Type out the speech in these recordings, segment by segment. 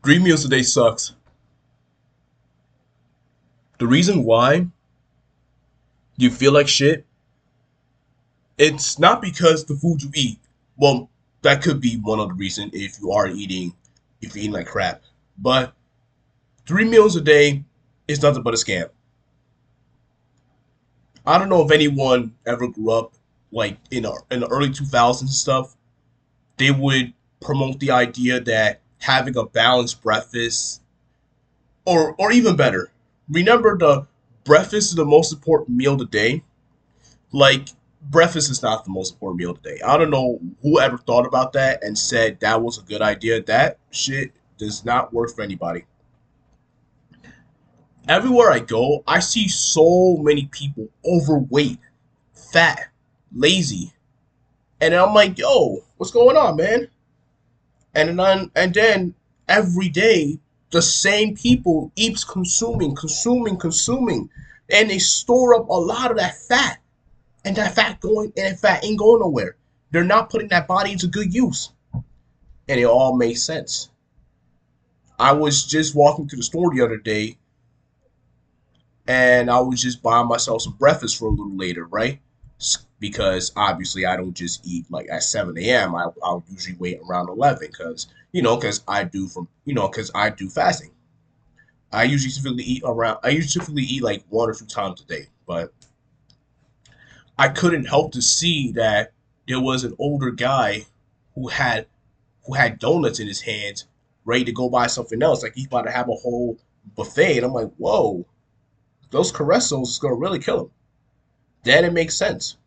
3 meals a day sucks. The reason why you feel like shit, it's not because the food you eat. Well, that could be one of the reasons if you're eating like crap. But 3 meals a day is nothing but a scam. I don't know if anyone ever grew up like in the early 2000s and stuff. They would promote the idea that having a balanced breakfast, or even better, remember the breakfast is the most important meal of the day. Like, breakfast is not the most important meal of the day. I don't know who ever thought about that and said that was a good idea. That shit does not work for anybody. Everywhere I go, I see so many people overweight, fat, lazy, and I'm like, yo, what's going on, man? And then every day the same people keeps consuming, and they store up a lot of that fat, and that fat ain't going nowhere. They're not putting that body into good use, and it all makes sense. I was just walking to the store the other day, and I was just buying myself some breakfast for a little later, right? Because obviously I don't just eat like at 7 a.m. I'll usually wait around 11 because because I do fasting. I usually typically eat like 1 or 2 times a day, but I couldn't help to see that there was an older guy who had donuts in his hands, ready to go buy something else. Like he's about to have a whole buffet, and I'm like, whoa, those Caressos is gonna really kill him. Then it makes sense.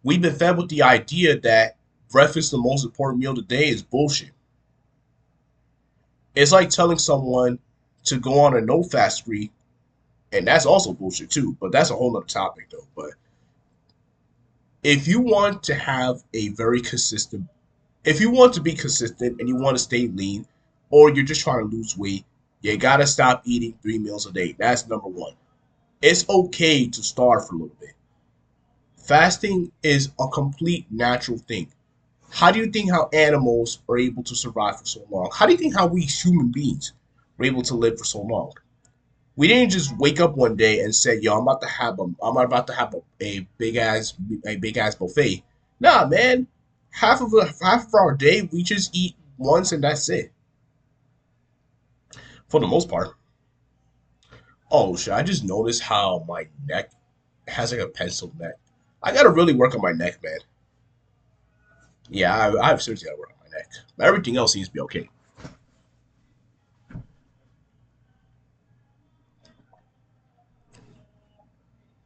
We've been fed with the idea that breakfast, the most important meal of the day, is bullshit. It's like telling someone to go on a no fast spree, and that's also bullshit too. But that's a whole other topic though. But if you want to have a very consistent, if you want to be consistent and you want to stay lean, or you're just trying to lose weight, you gotta stop eating 3 meals a day. That's number one. It's okay to starve for a little bit. Fasting is a complete natural thing. How do you think how animals are able to survive for so long? How do you think how we human beings were able to live for so long? We didn't just wake up one day and say, "Yo, I'm about to have a big ass buffet." Nah, man. Half of our day we just eat once and that's it for the most part. Oh shit! I just noticed how my neck has like a pencil neck. I gotta really work on my neck, man. Yeah, I've seriously gotta work on my neck. But everything else seems to be okay.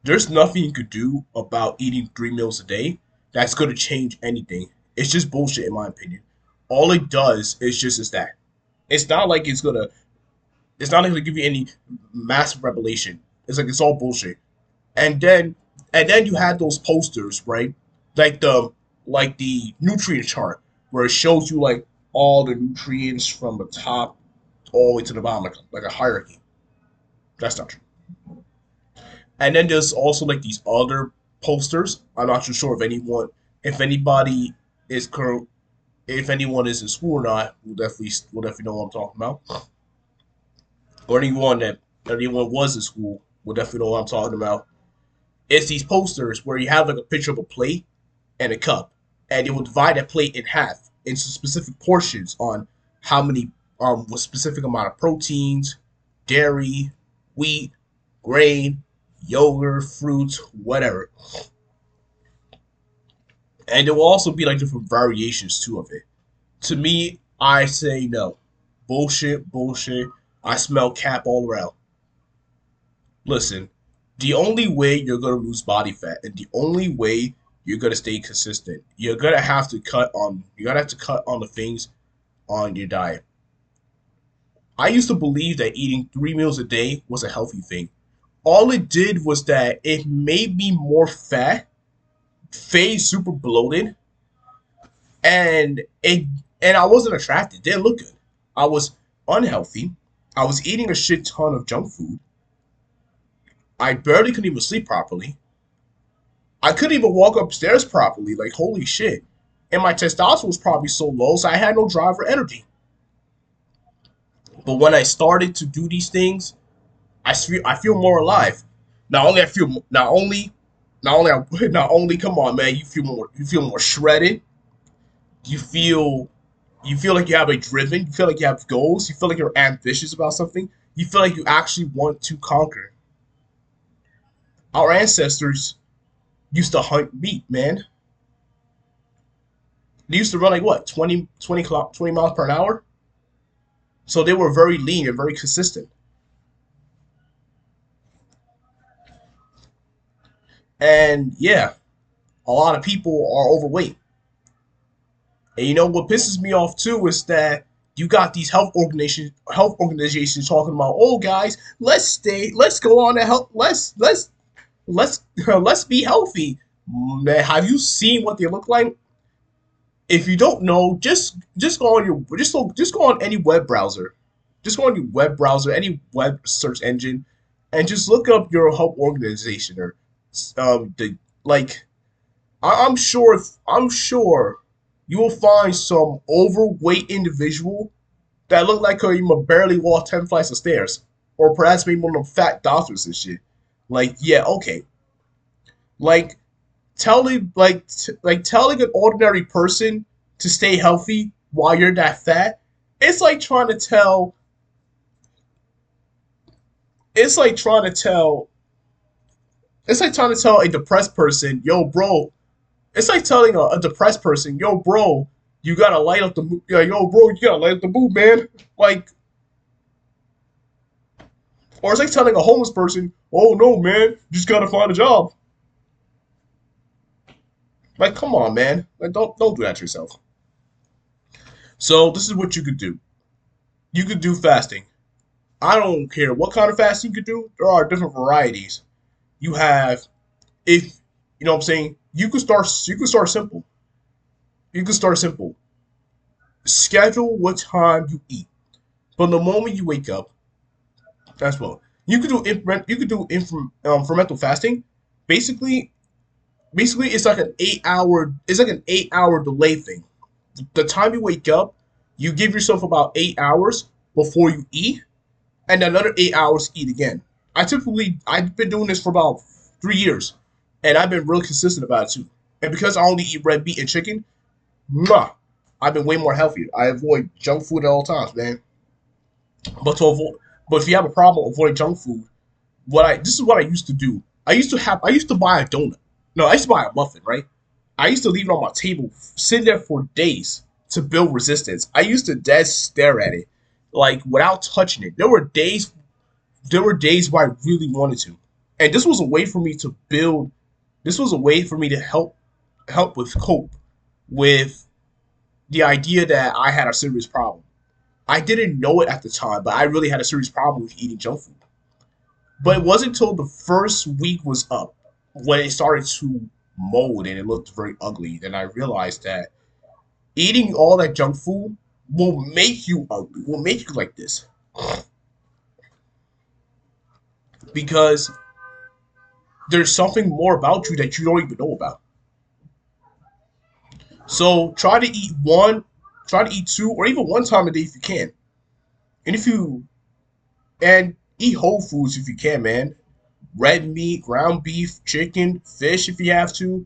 There's nothing you could do about eating 3 meals a day that's gonna change anything. It's just bullshit in my opinion. All it does is that. It's not like it's not gonna give you any massive revelation. It's like it's all bullshit. And then you had those posters, right? Like the nutrient chart where it shows you like all the nutrients from the top all the way to the bottom, like a hierarchy. That's not true. And then there's also like these other posters. I'm not too sure if anybody is current, if anyone is in school or not. Will definitely know what I'm talking about. Or anyone was in school will definitely know what I'm talking about. It's these posters where you have like a picture of a plate and a cup, and it will divide that plate in half into specific portions on how many with specific amount of proteins, dairy, wheat, grain, yogurt, fruits, whatever. And there will also be like different variations too of it. To me, I say no. Bullshit, bullshit. I smell cap all around. Listen, the only way you're gonna lose body fat and the only way you're gonna stay consistent, you gotta have to cut on the things on your diet. I used to believe that eating 3 meals a day was a healthy thing. All it did was that it made me more fat, face super bloated, and it and I wasn't attracted. It didn't look good. I was unhealthy. I was eating a shit ton of junk food. I barely could even sleep properly. I couldn't even walk upstairs properly. Like holy shit. And my testosterone was probably so low, so I had no drive or energy. But when I started to do these things, I feel more alive. Not only I feel not only come on man, you feel more shredded. You feel you feel like you have a driven. You feel like you have goals. You feel like you're ambitious about something. You feel like you actually want to conquer. Our ancestors used to hunt meat, man. They used to run like what 20 miles per hour. So they were very lean and very consistent. And yeah, a lot of people are overweight. And you know what pisses me off too is that you got these health organizations talking about, oh guys, let's go on and help, let's be healthy. Man, have you seen what they look like? If you don't know, just go on your just go on any web browser, just go on your web browser, any web search engine, and just look up your health organization or the like I'm sure you will find some overweight individual that look like he barely walk 10 flights of stairs, or perhaps maybe one of them fat doctors and shit. Like, yeah, okay, like telling an ordinary person to stay healthy while you're that fat, it's like trying to tell it's like trying to tell it's like trying to tell a depressed person, yo, bro, it's like telling a depressed person, yo, bro, you gotta light up the yeah, yo, bro, you gotta light up the mood, man. Like, or it's like telling a homeless person, oh no, man, you just gotta find a job. Like, come on, man. Like, don't do that to yourself. So this is what you could do. You could do fasting. I don't care what kind of fasting you could do. There are different varieties. You have, if you know what I'm saying, you could start simple. You could start simple. Schedule what time you eat. From the moment you wake up, that's well. You could do fermental fasting. Basically, basically it's like an 8 hour delay thing. The time you wake up, you give yourself about 8 hours before you eat, and another 8 hours to eat again. I've been doing this for about 3 years, and I've been really consistent about it too. And because I only eat red meat and chicken, mwah, I've been way more healthier. I avoid junk food at all times, man. But to avoid, but if you have a problem avoiding junk food, what I this is what I used to do. I used to buy a donut. No, I used to buy a muffin, right? I used to leave it on my table, sit there for days to build resistance. I used to dead stare at it, like without touching it. There were days where I really wanted to, and this was a way for me to build. This was a way for me to help with cope with the idea that I had a serious problem. I didn't know it at the time, but I really had a serious problem with eating junk food. But it wasn't until the first week was up when it started to mold and it looked very ugly. Then I realized that eating all that junk food will make you ugly, will make you like this. Because there's something more about you that you don't even know about. So try to eat two, or even one time a day if you can. And if you and eat whole foods if you can, man. Red meat, ground beef, chicken, fish if you have to.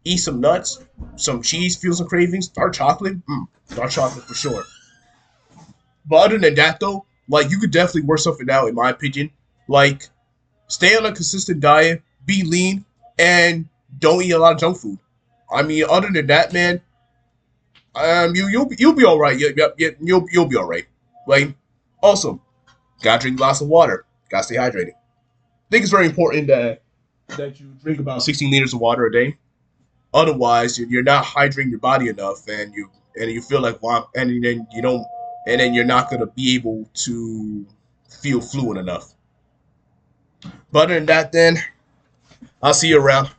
Eat some nuts, some cheese, feel some cravings. Dark chocolate, dark chocolate for sure. But other than that, though, like you could definitely work something out, in my opinion. Like stay on a consistent diet, be lean, and don't eat a lot of junk food. I mean, other than that, man, you'll be all right. Yeah, you'll be all right. Like, also, gotta drink lots of water. Gotta stay hydrated. I think it's very important that you drink about 16 liters of water a day. Otherwise, you're not hydrating your body enough, and you feel like and then you don't, and then you're not gonna be able to feel fluent enough. But other than that, then I'll see you around.